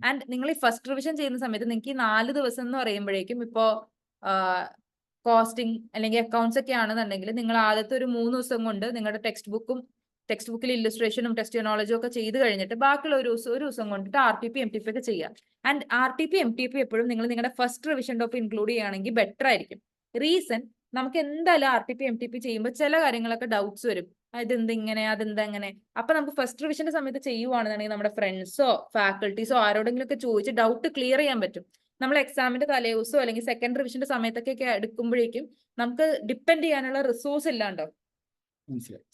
And നിങ്ങൾ ഈ ഫസ്റ്റ് റിവിഷൻ ചെയ്യുന്ന സമയത്ത് നിങ്ങൾക്ക് ഈ 4 ദിവസം എന്ന് പറയുമ്പോഴേക്കും ഇപ്പോ കോസ്റ്റിംഗ് അല്ലെങ്കിൽ അക്കൗണ്ട്സ് ഒക്കെ ആണെന്നുണ്ടെങ്കിൽ നിങ്ങൾ ആദ്യത്തെ ഒരു 3 ദിവസം കൊണ്ട് നിങ്ങളുടെ ടെക്സ്റ്റ് ബുക്കിൽ ഇല്ലുസ്ട്രേഷനും ടെസ്റ്റ് നോളജും ഒക്കെ ചെയ്ത് കഴിഞ്ഞിട്ട് ബാക്കിയുള്ള ഒരു ദിവസം കൊണ്ടിട്ട് RTP MTP ഒക്കെ ചെയ്യാം. ആൻഡ് RTP MTP എപ്പോഴും നിങ്ങൾ നിങ്ങളുടെ ഫസ്റ്റ് റിവിഷൻ ടോപ്പ് ഇൻക്ലൂഡ് ചെയ്യുകയാണെങ്കിൽ ബെറ്റർ ആയിരിക്കും. റീസൺ, നമുക്ക് എന്തായാലും RTP MTP ചെയ്യുമ്പോൾ ചില കാര്യങ്ങളൊക്കെ ഡൗട്ട്സ് വരും. ഇതെന്ത് ഇങ്ങനെ, അതെന്താ അങ്ങനെ. അപ്പൊ നമുക്ക് ഫസ്റ്റ് റിവിഷന്റെ സമയത്ത് ചെയ്യുവാണെന്നുണ്ടെങ്കിൽ നമ്മുടെ ഫ്രണ്ട്സോ ഫാക്കൽറ്റീസോ ആരോടെങ്കിലും ഒക്കെ ചോദിച്ച് ഡൗട്ട് ക്ലിയർ ചെയ്യാൻ പറ്റും. നമ്മൾ എക്സാമിന്റെ തലേദിവസോ അല്ലെങ്കിൽ സെക്കൻഡ് റിവിഷന്റെ സമയത്തൊക്കെ എടുക്കുമ്പോഴേക്കും നമുക്ക് ഡിപ്പെൻഡ് ചെയ്യാനുള്ള റിസോഴ്സ് ഇല്ലാണ്ടോ.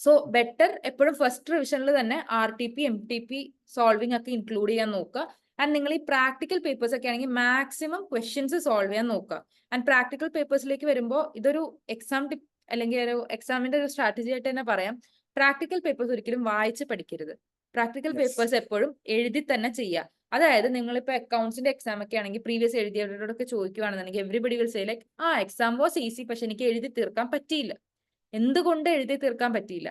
സോ ബെറ്റർ എപ്പോഴും ഫസ്റ്റ് റിവിഷനിൽ തന്നെ RTP MTP സോൾവിംഗ് ഒക്കെ ഇൻക്ലൂഡ് ചെയ്യാൻ നോക്കുക. ആൻഡ് നിങ്ങൾ ഈ പ്രാക്ടിക്കൽ പേപ്പേഴ്സ് ഒക്കെ ആണെങ്കിൽ മാക്സിമം ക്വസ്റ്റ്യൻസ് സോൾവ് ചെയ്യാൻ നോക്കുക. ആൻഡ് പ്രാക്ടിക്കൽ പേപ്പേഴ്സിലേക്ക് വരുമ്പോൾ ഇതൊരു എക്സാം ടിപ്പ് അല്ലെങ്കിൽ ഒരു എക്സാമിന്റെ ഒരു സ്ട്രാറ്റജി ആയിട്ട് തന്നെ പറയാം. പ്രാക്ടിക്കൽ പേപ്പേഴ്സ് ഒരിക്കലും വായിച്ച് പഠിക്കരുത്. പ്രാക്ടിക്കൽ പേപ്പേഴ്സ് എപ്പോഴും എഴുതി തന്നെ ചെയ്യുക. അതായത് നിങ്ങളിപ്പോ അക്കൗണ്ട്സിന്റെ എക്സാം ഒക്കെ ആണെങ്കിൽ പ്രീവിയസ് എഴുതിയവരോടൊക്കെ ചോദിക്കുകയാണെന്നുണ്ടെങ്കിൽ everybody will say like exam was easy, പക്ഷെ എനിക്ക് എഴുതി തീർക്കാൻ പറ്റിയില്ല. എന്തുകൊണ്ട് എഴുതി തീർക്കാൻ പറ്റിയില്ല?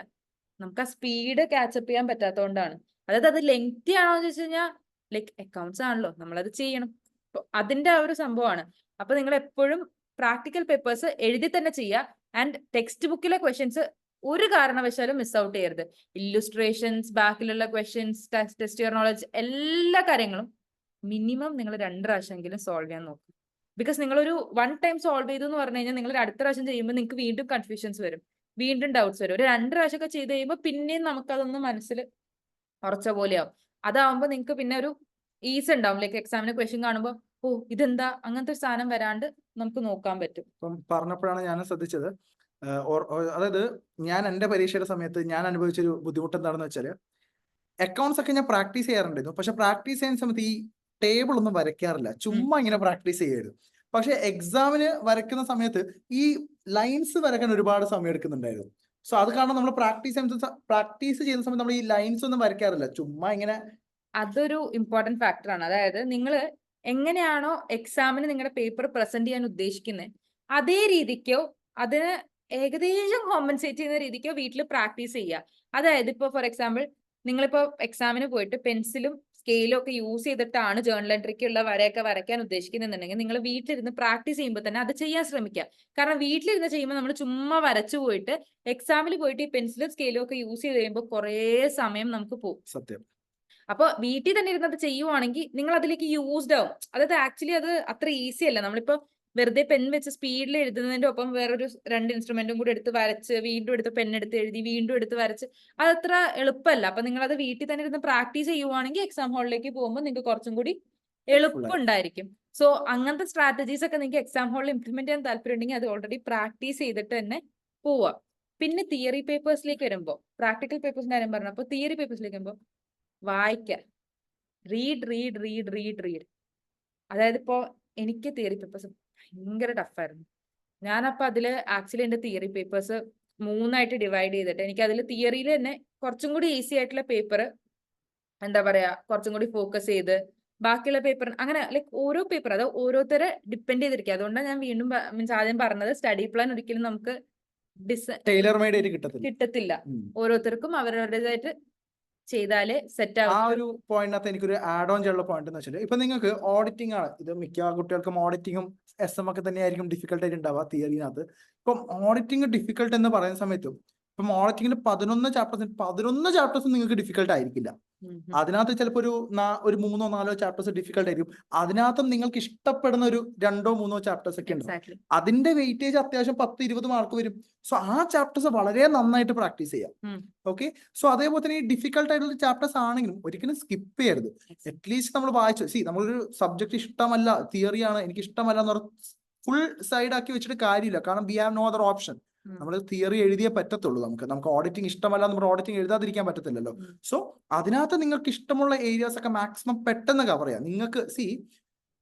നമുക്ക് ആ സ്പീഡ് ക്യാച്ചപ്പ് ചെയ്യാൻ പറ്റാത്തതുകൊണ്ടാണ്. അതായത് അത് ലെങ്തി ആണോ എന്ന് ചോദിച്ചു കഴിഞ്ഞാൽ ലൈക്ക് അക്കൗണ്ട്സ് ആണല്ലോ, നമ്മളത് ചെയ്യണം. അതിന്റെ ആ ഒരു സംഭവമാണ്. അപ്പൊ നിങ്ങൾ എപ്പോഴും പ്രാക്ടിക്കൽ പേപ്പേഴ്സ് എഴുതി തന്നെ ചെയ്യുക. ആൻഡ് ടെക്സ്റ്റ് ബുക്കിലെ ക്വസ്റ്റ്യൻസ് ഒരു കാരണവശാലും മിസ് ഔട്ട് ചെയ്യരുത്. ഇല്ലുസ്ട്രേഷൻസ്, ബാക്കിലുള്ള ക്വസ്റ്റ്യൻസ്, ടെസ്റ്റ് നോളജ്, എല്ലാ കാര്യങ്ങളും മിനിമം നിങ്ങൾ 2 പ്രാവശ്യമെങ്കിലും സോൾവ് ചെയ്യാൻ നോക്കും. ബിക്കോസ് നിങ്ങളൊരു 1 ടൈം സോൾവ് ചെയ്തു എന്ന് പറഞ്ഞു കഴിഞ്ഞാൽ നിങ്ങൾ അടുത്ത പ്രാവശ്യം ചെയ്യുമ്പോൾ നിങ്ങൾക്ക് വീണ്ടും കൺഫ്യൂഷൻസ് വരും, വീണ്ടും ഡൗട്ട്സ് വരും. ഒരു 2 പ്രാവശ്യമൊക്കെ ചെയ്ത് കഴിയുമ്പോൾ പിന്നെയും നമുക്കതൊന്ന് മനസ്സിൽ ഉറച്ച പോലെയാവും. അതാവുമ്പോൾ നിങ്ങൾക്ക് പിന്നെ ഒരു ഈസ് ഉണ്ടാവും. ലൈക്ക് എക്സാമിന് ക്വസ്റ്റ്യൻ കാണുമ്പോൾ ഇതെന്താ അങ്ങനത്തെ ഒരു സാധനം വരാണ്ട് നമുക്ക് നോക്കാൻ പറ്റും. ഇപ്പം പറഞ്ഞപ്പോഴാണ് ഞാൻ ശ്രദ്ധിച്ചത്, അതായത് ഞാൻ എൻ്റെ പരീക്ഷയുടെ സമയത്ത് ഞാൻ അനുഭവിച്ചൊരു ബുദ്ധിമുട്ട് എന്താണെന്ന് വെച്ചാൽ അക്കൗണ്ട്സ് ഒക്കെ ഞാൻ പ്രാക്ടീസ് ചെയ്യാറുണ്ടായിരുന്നു. പക്ഷെ പ്രാക്ടീസ് ചെയ്യുന്ന സമയത്ത് ഈ ടേബിൾ ഒന്നും വരയ്ക്കാറില്ല, ചുമ്മാ ഇങ്ങനെ പ്രാക്ടീസ് ചെയ്യുമായിരുന്നു. പക്ഷെ എക്സാമിന് വരയ്ക്കുന്ന സമയത്ത് ഈ ലൈൻസ് വരയ്ക്കാൻ ഒരുപാട് സമയം എടുക്കുന്നുണ്ടായിരുന്നു. സോ അത് കാരണം നമ്മൾ പ്രാക്ടീസ് ചെയ്യുന്ന സമയത്ത് നമ്മൾ ഈ ലൈൻസ് ഒന്നും വരയ്ക്കാറില്ല, ചുമ്മാ ഇങ്ങനെ. അതൊരു ഇമ്പോർട്ടന്റ് ഫാക്ടറാണ്. അതായത് നിങ്ങൾ എങ്ങനെയാണോ എക്സാമിന് നിങ്ങളുടെ പേപ്പർ പ്രസന്റ് ചെയ്യാൻ ഉദ്ദേശിക്കുന്നത് അതേ രീതിക്കോ അതിന് ഏകദേശം കോമ്പൻസേറ്റ് ചെയ്യുന്ന രീതിക്കോ വീട്ടിൽ പ്രാക്ടീസ് ചെയ്യുക. അതായത് ഇപ്പോൾ ഫോർ എക്സാമ്പിൾ നിങ്ങളിപ്പോൾ എക്സാമിന് പോയിട്ട് പെൻസിലും സ്കെയിലും ഒക്കെ യൂസ് ചെയ്തിട്ടാണ് ജേർണൽ എൻട്രിക്കുള്ള വരയൊക്കെ വരയ്ക്കാൻ ഉദ്ദേശിക്കുന്നുണ്ടെങ്കിൽ നിങ്ങൾ വീട്ടിലിരുന്ന് പ്രാക്ടീസ് ചെയ്യുമ്പോൾ തന്നെ അത് ചെയ്യാൻ ശ്രമിക്കുക. കാരണം വീട്ടിലിരുന്ന് ചെയ്യുമ്പോൾ നമ്മൾ ചുമ്മാ വരച്ചു പോയിട്ട് എക്സാമിൽ പോയിട്ട് ഈ പെൻസിലും സ്കെയിലും ഒക്കെ യൂസ് ചെയ്ത് കഴിയുമ്പോൾ കുറേ സമയം നമുക്ക് പോകും. സത്യം. അപ്പൊ വീട്ടിൽ തന്നെ ഇരുന്നത് ചെയ്യുവാണെങ്കിൽ നിങ്ങൾ അതിലേക്ക് യൂസ്ഡ് ആവും. അതായത് ആക്ച്വലി അത് അത്ര ഈസി അല്ല. നമ്മളിപ്പോ വെറുതെ പെൻ വെച്ച് സ്പീഡിൽ എഴുതുന്നതിന്റെ ഒപ്പം വേറൊരു 2 ഇൻസ്ട്രുമെന്റും കൂടി എടുത്ത് വരച്ച് വീണ്ടും എടുത്ത് പെൻ എടുത്ത് എഴുതി വീണ്ടും എടുത്ത് വരച്ച് അതത്ര എളുപ്പമല്ല. അപ്പൊ നിങ്ങൾ അത് വീട്ടിൽ തന്നെ ഇരുന്ന് പ്രാക്ടീസ് ചെയ്യുവാണെങ്കിൽ എക്സാം ഹാളിലേക്ക് പോകുമ്പോൾ നിങ്ങൾക്ക് കുറച്ചും കൂടി എളുപ്പമുണ്ടായിരിക്കും. സോ അങ്ങനത്തെ സ്ട്രാറ്റജീസ് ഒക്കെ നിങ്ങൾക്ക് എക്സാം ഹാളിൽ ഇംപ്ലിമെന്റ് ചെയ്യാൻ താല്പര്യം ഉണ്ടെങ്കിൽ അത് ഓൾറെഡി പ്രാക്ടീസ് ചെയ്തിട്ട് തന്നെ പോവാം. പിന്നെ തിയറി പേപ്പേഴ്സിലേക്ക് വരുമ്പോൾ, പ്രാക്ടിക്കൽ പേപ്പേഴ്സിന്റെ കാര്യം പറഞ്ഞപ്പോൾ തിയറി പേപ്പേഴ്സിലേക്ക് വരുമ്പോൾ വായിക്ക, റീഡ്. അതായത് ഇപ്പോ എനിക്ക് തിയറി പേപ്പേഴ്സ് ഭയങ്കര ടഫായിരുന്നു. ഞാനപ്പോ അതില് ആക്ച്വലി എന്റെ തിയറി പേപ്പേഴ്സ് 3ആയിട്ട് ഡിവൈഡ് ചെയ്തിട്ട് എനിക്ക് അതിൽ തിയറിയിൽ തന്നെ കുറച്ചും കൂടി ഈസി ആയിട്ടുള്ള പേപ്പർ എന്താ പറയാ കുറച്ചും കൂടി ഫോക്കസ് ചെയ്ത് ബാക്കിയുള്ള പേപ്പർ അങ്ങനെ ലൈക്ക് ഓരോ പേപ്പർ അത് ഓരോരുത്തരെ ഡിപ്പെൻഡ് ചെയ്തിരിക്കുക. അതുകൊണ്ടാണ് ഞാൻ വീണ്ടും മീൻസ് ആദ്യം പറഞ്ഞത് സ്റ്റഡി പ്ലാൻ ഒരിക്കലും നമുക്ക് ടൈലർ മെയ്ഡ് ആയിട്ട് കിട്ടത്തില്ല. ഓരോരുത്തർക്കും അവരവരുടേതായിട്ട് ചെയ്താലേ സെറ്റ് ആ ആവും. ഒരു പോയിന്റിനകത്ത് എനിക്കൊരു ആഡ് ഓൺ ചെയ്യാനുള്ള പോയിന്റ് എന്ന് വെച്ചാൽ ഇപ്പൊ നിങ്ങൾക്ക് ഓഡിറ്റിംഗ് ആണ്, ഇത് മിക്ക കുട്ടികൾക്കും ഓഡിറ്റിങ്ങും SM ഒക്കെ തന്നെയായിരിക്കും ഡിഫിക്കൽട്ട് ആയിട്ട് ഉണ്ടാവുക തിയറിനകത്ത്. ഇപ്പം ഓഡിറ്റിംഗ് ഡിഫിക്കൽട്ട് എന്ന് പറയുന്ന സമയത്തും ഇപ്പം ഓഡിറ്റിംഗിൽ 11 ചാപ്റ്റേഴ്സ് നിങ്ങൾക്ക് ഡിഫിക്കൽട്ട് ആയിരിക്കില്ല. അതിനകത്ത് ചിലപ്പോൾ ഒരു 3-4 ചാപ്റ്റേഴ്സ് ഡിഫിക്കൽട്ട് ആയിരിക്കും. അതിനകത്തും നിങ്ങൾക്ക് ഇഷ്ടപ്പെടുന്ന ഒരു 2-3 ചാപ്റ്റേഴ്സ് ഒക്കെ ഉണ്ടാവും. അതിന്റെ വെയിറ്റേജ് അത്യാവശ്യം 10-20 മാർക്ക് വരും. സോ ആ ചാപ്റ്റേഴ്സ് വളരെ നന്നായിട്ട് പ്രാക്ടീസ് ചെയ്യാം. ഓക്കെ, സോ അതേപോലെ തന്നെ ഈ ഡിഫിക്കൽട്ട് ആയിട്ടുള്ള ചാപ്റ്റേഴ്സ് ആണെങ്കിലും ഒരിക്കലും സ്കിപ്പ് ചെയ്യരുത്. അറ്റ്ലീസ്റ്റ് നമ്മൾ വായിച്ചു നമ്മളൊരു സബ്ജക്ട് ഇഷ്ടമല്ല, തിയറിയാണ് എനിക്ക് ഇഷ്ടമല്ല എന്ന് പറഞ്ഞ ഫുൾ സൈഡ് ആക്കി വെച്ചിട്ട് കാര്യമില്ല. കാരണം we have no other option. നമ്മൾ തിയറി എഴുതിയേ പറ്റത്തുള്ളൂ. നമുക്ക് ഓഡിറ്റിംഗ് ഇഷ്ടമല്ല, നമ്മൾ ഓഡിറ്റിംഗ് എഴുതാതിരിക്കാൻ പറ്റത്തില്ലല്ലോ. സോ അതിനകത്ത് നിങ്ങൾക്ക് ഇഷ്ടമുള്ള ഏരിയാസ് ഒക്കെ മാക്സിമം പെട്ടെന്ന് കവർ ചെയ്യാം. നിങ്ങൾക്ക്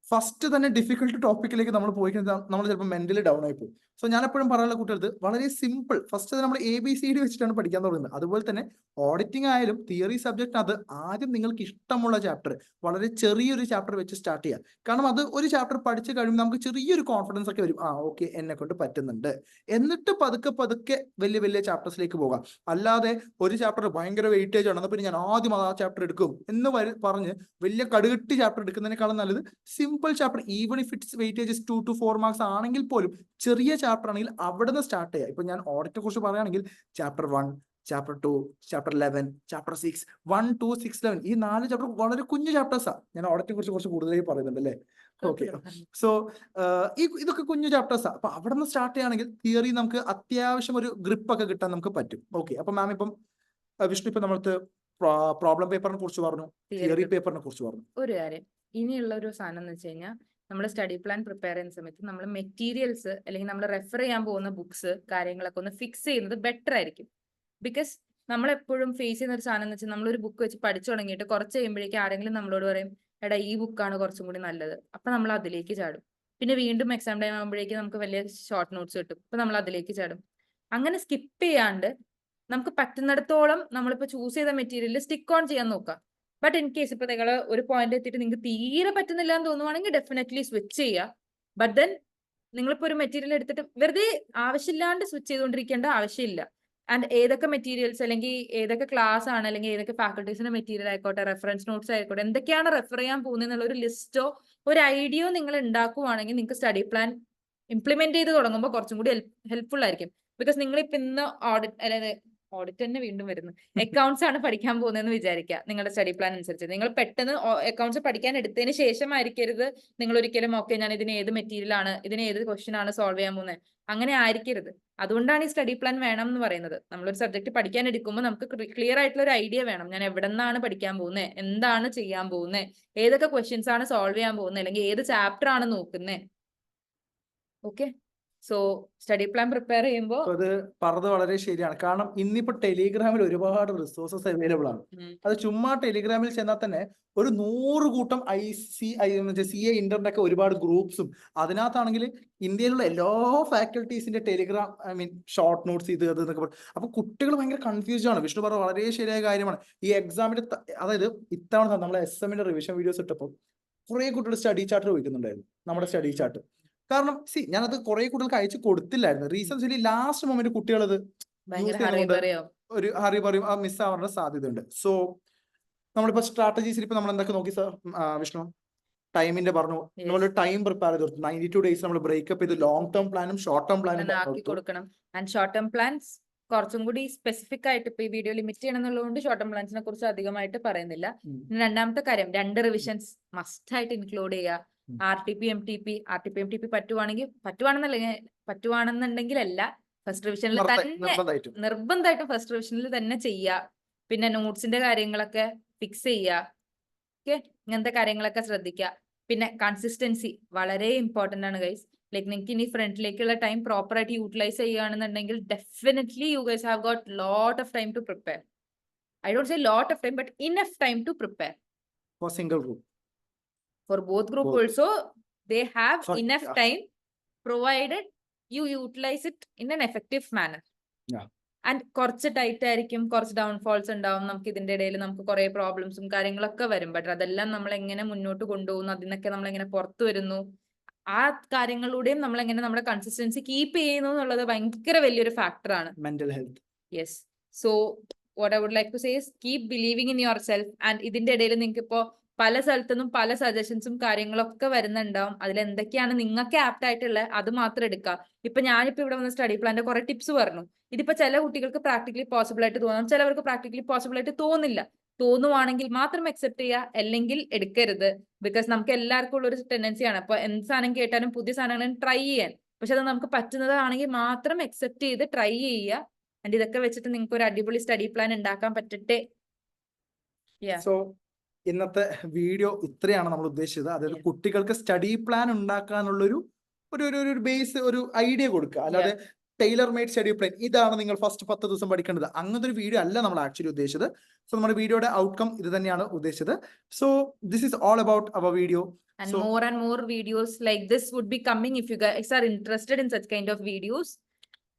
ഫസ്റ്റ് തന്നെ ഡിഫിക്കൽട്ട് ടോപ്പിക്കിലേക്ക് നമ്മൾ പോയി കഴിഞ്ഞാൽ നമ്മൾ ചിലപ്പോൾ മെന്റലി ഡൗൺ ആയി പോകും. സോ ഞാൻ എപ്പോഴും പറയാനുള്ള കുട്ടികൾക്ക് വളരെ സിമ്പിൾ ഫസ്റ്റ് നമ്മൾ ABCD വെച്ചിട്ടാണ് പഠിക്കാൻ തുടങ്ങുന്നത്. അതുപോലെ തന്നെ ഓഡിറ്റിംഗ് ആയാലും തിയറി സബ്ജക്ട് അത് ആദ്യം നിങ്ങൾക്ക് ഇഷ്ടമുള്ള ചാപ്റ്റർ വളരെ ചെറിയൊരു ചാപ്റ്റർ വെച്ച് സ്റ്റാർട്ട് ചെയ്യാം. കാരണം അത് ഒരു ചാപ്റ്റർ പഠിച്ചു കഴിയുമ്പോൾ നമുക്ക് ചെറിയൊരു കോൺഫിഡൻസ് ഒക്കെ വരും. ഓക്കെ, എന്നെ കൊണ്ട് പറ്റുന്നുണ്ട്. എന്നിട്ട് പതുക്കെ വലിയ വലിയ ചാപ്റ്റേഴ്സിലേക്ക് പോകാം. അല്ലാതെ ഒരു ചാപ്റ്റർ ഭയങ്കര വെയിറ്റേജ് ആണ് പിന്നെ ഞാൻ ആദ്യം ആ ചാപ്റ്റർ എടുക്കും എന്ന് പറഞ്ഞ് വലിയ കടുകട്ടി ചാപ്റ്റർ എടുക്കുന്നതിനേക്കാളും നല്ലത് simple chapter, even if it's weightage 2 to 4 marks ആണെങ്കിൽ പോലും ചെറിയ ചാപ്റ്റർ ആണെങ്കിൽ അവിടെ നിന്ന് സ്റ്റാർട്ട് ചെയ്യാം. ഇപ്പൊ ഞാൻ ഓഡിറ്റിനെ കുറിച്ച് പറയുകയാണെങ്കിൽ ചാപ്റ്റർ 1, ചാപ്റ്റർ 2, ചാപ്റ്റർ 11, ചാപ്റ്റർ 6, 1, 2, 6, 11 ഈ 4 ചാപ്റ്റർ വളരെ കുഞ്ഞു ചാപ്റ്റേഴ്സാണ്. ഞാൻ ഓഡിറ്റിനെ കുറിച്ച് കുറച്ച് കൂടുതലായി പറയുന്നുണ്ട് അല്ലേ. ഓക്കെ, സോ ഇതൊക്കെ കുഞ്ഞു ചാപ്റ്റേഴ്സാണ്. അപ്പൊ അവിടെ നിന്ന് സ്റ്റാർട്ട് ചെയ്യുകയാണെങ്കിൽ തിയറി നമുക്ക് അത്യാവശ്യം ഒരു ഗ്രിപ്പ് ഒക്കെ കിട്ടാൻ നമുക്ക് പറ്റും. ഓക്കെ, അപ്പൊ മാം ഇപ്പം വിഷ്ണു ഇപ്പൊ നമ്മൾക്ക് പ്രോബ്ലം പേപ്പറിനെ കുറിച്ച് പറഞ്ഞു, തിയറി പേപ്പറിനെ കുറിച്ച് പറഞ്ഞു. ഒരു കാര്യം ഇനിയുള്ള ഒരു സാധനം എന്ന് വെച്ച് കഴിഞ്ഞാൽ നമ്മൾ സ്റ്റഡി പ്ലാൻ പ്രിപ്പയർ ചെയ്യുന്ന സമയത്ത് നമ്മൾ മെറ്റീരിയൽസ് അല്ലെങ്കിൽ നമ്മൾ റെഫർ ചെയ്യാൻ പോകുന്ന ബുക്സ് കാര്യങ്ങളൊക്കെ ഒന്ന് ഫിക്സ് ചെയ്യുന്നത് ബെറ്റർ ആയിരിക്കും. ബിക്കോസ് നമ്മൾ എപ്പോഴും ഫേസ് ചെയ്യുന്ന ഒരു സാധനം എന്ന് വെച്ചാൽ നമ്മളൊരു ബുക്ക് വെച്ച് പഠിച്ചു തുടങ്ങിയിട്ട് കുറച്ച് കഴിയുമ്പോഴേക്കും ആരെങ്കിലും നമ്മളോട് പറയും എടാ ഈ ബുക്കാണ് കുറച്ചും കൂടി നല്ലത്. അപ്പൊ നമ്മൾ അതിലേക്ക് ചാടും. പിന്നെ വീണ്ടും എക്സാം ടൈം ആകുമ്പോഴേക്കും നമുക്ക് വലിയ ഷോർട്ട് നോട്ട്സ് കിട്ടും. അപ്പൊ നമ്മൾ അതിലേക്ക് ചാടും. അങ്ങനെ സ്കിപ്പ് ചെയ്യാണ്ട് നമുക്ക് പറ്റുന്നിടത്തോളം നമ്മളിപ്പോ ചൂസ് ചെയ്ത മെറ്റീരിയൽ സ്റ്റിക്ക് ഓൺ ചെയ്യാൻ നോക്കാം. ബട്ട് ഇൻ കേസ് ഇപ്പൊ നിങ്ങൾ ഒരു പോയിന്റ് എത്തിയിട്ട് നിങ്ങൾക്ക് തീരെ പറ്റുന്നില്ല എന്ന് തോന്നുവാണെങ്കിൽ ഡെഫിനറ്റ്ലി സ്വിച്ച് ചെയ്യുക. ബട്ട് ദെൻ നിങ്ങളിപ്പോ ഒരു മെറ്റീരിയൽ എടുത്തിട്ട് വെറുതെ ആവശ്യമില്ലാണ്ട് സ്വിച്ച് ചെയ്തുകൊണ്ടിരിക്കേണ്ട ആവശ്യമില്ല. ആൻഡ് ഏതൊക്കെ മെറ്റീരിയൽസ് അല്ലെങ്കിൽ ഏതൊക്കെ ക്ലാസ് ആണ് അല്ലെങ്കിൽ ഏതൊക്കെ ഫാക്കൽറ്റീസിന്റെ മെറ്റീരിയൽ ആയിക്കോട്ടെ, റെഫറൻസ് നോട്ട്സ് ആയിക്കോട്ടെ, എന്തൊക്കെയാണ് റെഫർ ചെയ്യാൻ പോകുന്നത് എന്നുള്ള ഒരു ലിസ്റ്റോ ഒരു ഐഡിയോ നിങ്ങൾ ഉണ്ടാക്കുവാണെങ്കിൽ നിങ്ങൾക്ക് സ്റ്റഡി പ്ലാൻ ഇംപ്ലിമെന്റ് ചെയ്ത് തുടങ്ങുമ്പോൾ കുറച്ചും കൂടി ഹെൽപ്ഫുൾ ആയിരിക്കും. ബിക്കോസ് നിങ്ങളിപ്പോ ഇന്ന് ഓഡിറ്റ് തന്നെ വീണ്ടും വരുന്നു, അക്കൗണ്ട്സ് ആണ് പഠിക്കാൻ പോകുന്നതെന്ന് വിചാരിക്കുക. നിങ്ങളുടെ സ്റ്റഡി പ്ലാൻ അനുസരിച്ച് നിങ്ങൾ പെട്ടെന്ന് അക്കൗണ്ട്സ് പഠിക്കാൻ എടുത്തതിന് ശേഷമായിരിക്കരുത് നിങ്ങൾ ഒരിക്കലും ഓക്കെ ഞാൻ ഇതിന് ഏത് മെറ്റീരിയൽ ആണ്, ഇതിന് ഏത് ക്വസ്റ്റ്യൻ ആണ് സോൾവ് ചെയ്യാൻ പോകുന്നത്, അങ്ങനെ ആയിരിക്കരുത്. അതുകൊണ്ടാണ് ഈ സ്റ്റഡി പ്ലാൻ വേണം എന്ന് പറയുന്നത്. നമ്മളൊരു സബ്ജക്ട് പഠിക്കാൻ എടുക്കുമ്പോൾ നമുക്ക് ക്ലിയർ ആയിട്ടുള്ള ഒരു ഐഡിയ വേണം. ഞാൻ എവിടെ നിന്നാണ് പഠിക്കാൻ പോകുന്നത്, എന്താണ് ചെയ്യാൻ പോകുന്നത്, ഏതൊക്കെ ക്വസ്റ്റ്യൻസ് ആണ് സോൾവ് ചെയ്യാൻ പോകുന്നത്, അല്ലെങ്കിൽ ഏത് ചാപ്റ്റർ ആണ് നോക്കുന്നത്. Okay, so study plan prepare ചെയ്യുമ്പോൾ അപ്പൊ അത് പറഞ്ഞത് വളരെ ശരിയാണ്. കാരണം ഇന്നിപ്പോ ടെലിഗ്രാമിൽ ഒരുപാട് റിസോഴ്സസ് അവൈലബിൾ ആണ്. അത് ചുമ്മാ ടെലിഗ്രാമിൽ ചെന്നാൽ തന്നെ ഒരു 100 കൂട്ടം CA ഇന്റർനെറ്റ് ഒക്കെ ഒരുപാട് ഗ്രൂപ്പ്സും അതിനകത്താണെങ്കിൽ ഇന്ത്യയിലുള്ള എല്ലാ ഫാക്കൽറ്റീസിന്റെ ടെലിഗ്രാം ഷോർട്ട് നോട്ട്സ് ഇത് എന്നൊക്കെ പറയും. അപ്പൊ കുട്ടികൾ ഭയങ്കര കൺഫ്യൂസ്ഡ് ആണ്. വിഷ്ണു പറഞ്ഞ വളരെ ശരിയായ കാര്യമാണ്. ഈ എക്സാമിന്റെ അതായത് ഇത്തവണ നമ്മളെ SMന്റെ റിവിഷൻ വീഡിയോസ് ഇട്ടപ്പോൾ കുറെ കുട്ടികൾ സ്റ്റഡി ചാർട്ട് ചോദിക്കുന്നുണ്ടായിരുന്നു, നമ്മുടെ സ്റ്റഡി ചാർട്ട്. കാരണം ഞാനത് കുറെ കുട്ടികൾക്ക് അയച്ചു കൊടുത്തില്ലായിരുന്നു. റീസൺസ് ലാസ്റ്റ് മൊമെന്റ് കുട്ടികൾ അത് യൂസ് ചെയ്യുന്നതുകൊണ്ട് ഒരു ഹറി പറയും, ആ മിസ് ആവാനുള്ള സാധ്യതയുണ്ട്. സോ നമ്മളിപ്പോ സ്ട്രാറ്റജീസിൽ ഇപ്പൊ നമ്മൾ എന്തൊക്കെ നോക്കി വിഷ്ണു? ടൈമിന്റെ പറഞ്ഞു, നമ്മൾ ടൈം പ്രിപ്പയർ ചെയ്ത് കൊടുത്തു. 92 days നമ്മൾ ബ്രേക്കപ്പ് ചെയ്ത് ലോങ് ടേം പ്ലാനും ഷോർട്ട് ടേം പ്ലാനും ആക്കി കൊടുക്കണം. ആൻഡ് ഷോർട്ട് ടേം പ്ലാൻസ് കുറച്ചും കൂടി സ്പെസിഫിക് ആയിട്ട് ഇപ്പൊ ഈ വീഡിയോ ലിമിറ്റ് ചെയ്യണം എന്നുള്ളതുകൊണ്ട് ഷോർട്ട് ടേം പ്ലാൻസിനെ കുറിച്ച് അധികമായിട്ട് പറയുന്നില്ല. രണ്ടാമത്തെ കാര്യം, 2 റിവിഷൻസ് മസ്റ്റ് ആയിട്ട് ഇൻക്ലൂഡ് ചെയ്യുക. RTP MTP പറ്റുവാണെന്നുണ്ടെങ്കിലല്ല, ഫസ്റ്റ് റിവിഷനിൽ തന്നെ നിർബന്ധമായിട്ടും ഫസ്റ്റ് റിവിഷനിൽ തന്നെ ചെയ്യുക. പിന്നെ നോട്ട്സിന്റെ കാര്യങ്ങളൊക്കെ ഫിക്സ് ചെയ്യുക. ഓക്കെ, ഇങ്ങനത്തെ കാര്യങ്ങളൊക്കെ ശ്രദ്ധിക്കുക. പിന്നെ കൺസിസ്റ്റൻസി വളരെ ഇമ്പോർട്ടന്റ് ആണ് ഗൈസ്. ലൈക്ക് നിങ്ങൾക്ക് ഇനി ഫ്രണ്ടിലേക്കുള്ള ടൈം പ്രോപ്പർ ആയിട്ട് യൂട്ടിലൈസ് ചെയ്യുകയാണെന്നുണ്ടെങ്കിൽ definitely you guys have got lot of time to prepare. I don't say lot of time, but enough time to prepare for single group. For both group also, they have enough time provided you utilize it in an effective manner. And കുറച്ച് tight ആയിരിക്കും, കുറച്ച് ഡൗൺഫോൾസ് ഉണ്ടാവും. നമുക്ക് ഇതിന്റെ ഇടയിൽ നമുക്ക് കുറെ പ്രോബ്ലംസും കാര്യങ്ങളൊക്കെ വരും. ബട്ട് അതെല്ലാം നമ്മൾ എങ്ങനെ മുന്നോട്ട് കൊണ്ടുപോകുന്നു, അതിനൊക്കെ നമ്മൾ എങ്ങനെ പുറത്തു വരുന്നു, ആ കാര്യങ്ങളിലൂടെയും നമ്മൾ എങ്ങനെ നമ്മുടെ കൺസിസ്റ്റൻസി കീപ്പ് ചെയ്യുന്നു എന്നുള്ളത് ഭയങ്കര വലിയൊരു ഫാക്ടറാണ്. Mental health. Yes. So what I would like to say is keep believing in yourself. And ഇതിന്റെ ഇടയിൽ നിങ്ങൾക്ക് ഇപ്പോ പല സ്ഥലത്തുനിന്നും പല സജഷൻസും കാര്യങ്ങളൊക്കെ വരുന്നുണ്ടാവും. അതിൽ എന്തൊക്കെയാണ് നിങ്ങൾക്ക് ആപ്റ്റ് ആയിട്ടുള്ളത് അത് മാത്രം എടുക്കുക. ഇപ്പൊ ഞാനിപ്പോ ഇവിടെ വന്ന സ്റ്റഡി പ്ലാന്റെ കുറെ ടിപ്സ് പറഞ്ഞു. ഇതിപ്പോ ചില കുട്ടികൾക്ക് പ്രാക്ടിക്കലി പോസിബിൾ ആയിട്ട് തോന്നാം, ചിലവർക്ക് പ്രാക്ടിക്കലി പോസിബിൾ ആയിട്ട് തോന്നില്ല. തോന്നുവാണെങ്കിൽ മാത്രം അക്സെപ്റ്റ് ചെയ്യുക, അല്ലെങ്കിൽ എടുക്കരുത്. ബിക്കോസ് നമുക്ക് എല്ലാവർക്കും ഉള്ള ഒരു ടെൻഡൻസിയാണ് അപ്പൊ എന്ത് സാധനം കേട്ടാലും പുതിയ സാധനങ്ങളും ട്രൈ ചെയ്യാൻ. പക്ഷെ അത് നമുക്ക് പറ്റുന്നതാണെങ്കിൽ മാത്രം അക്സെപ്റ്റ് ചെയ്ത് ട്രൈ ചെയ്യുക. ആൻഡ് ഇതൊക്കെ വെച്ചിട്ട് നിങ്ങൾക്ക് ഒരു അടിപൊളി സ്റ്റഡി പ്ലാൻ ഉണ്ടാക്കാൻ പറ്റട്ടെ. സോ ഇന്നത്തെ വീഡിയോ ഇത്രയാണ് നമ്മൾ ഉദ്ദേശിച്ചത്. അതായത് കുട്ടികൾക്ക് സ്റ്റഡി പ്ലാൻ ഉണ്ടാക്കാനുള്ളൊരു ഒരു ബേസ്, ഒരു ഐഡിയ കൊടുക്കുക. അല്ലാതെ ടൈലർ മെയ്ഡ് സ്റ്റഡി പ്ലാൻ ഇതാണ് നിങ്ങൾ ഫസ്റ്റ് 10 ദിവസം പഠിക്കേണ്ടത്, അങ്ങനത്തെ ഒരു വീഡിയോ അല്ല നമ്മൾ ആക്ച്വലി ഉദ്ദേശിച്ചത്. സോ നമ്മുടെ വീഡിയോയുടെ ഔട്ട്കം ഇത് തന്നെയാണ് ഉദ്ദേശിച്ചത്. So this is all about our video. And more videos like this would be coming if you guys are interested in such kind of videos.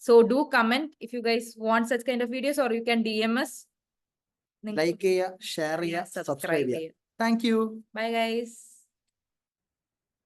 So do comment if you guys want such kind of videos, or you can DM us. Like ചെയ്യുക, share ചെയ്യുക, subscribe ചെയ്യുക. Thank you. Bye guys.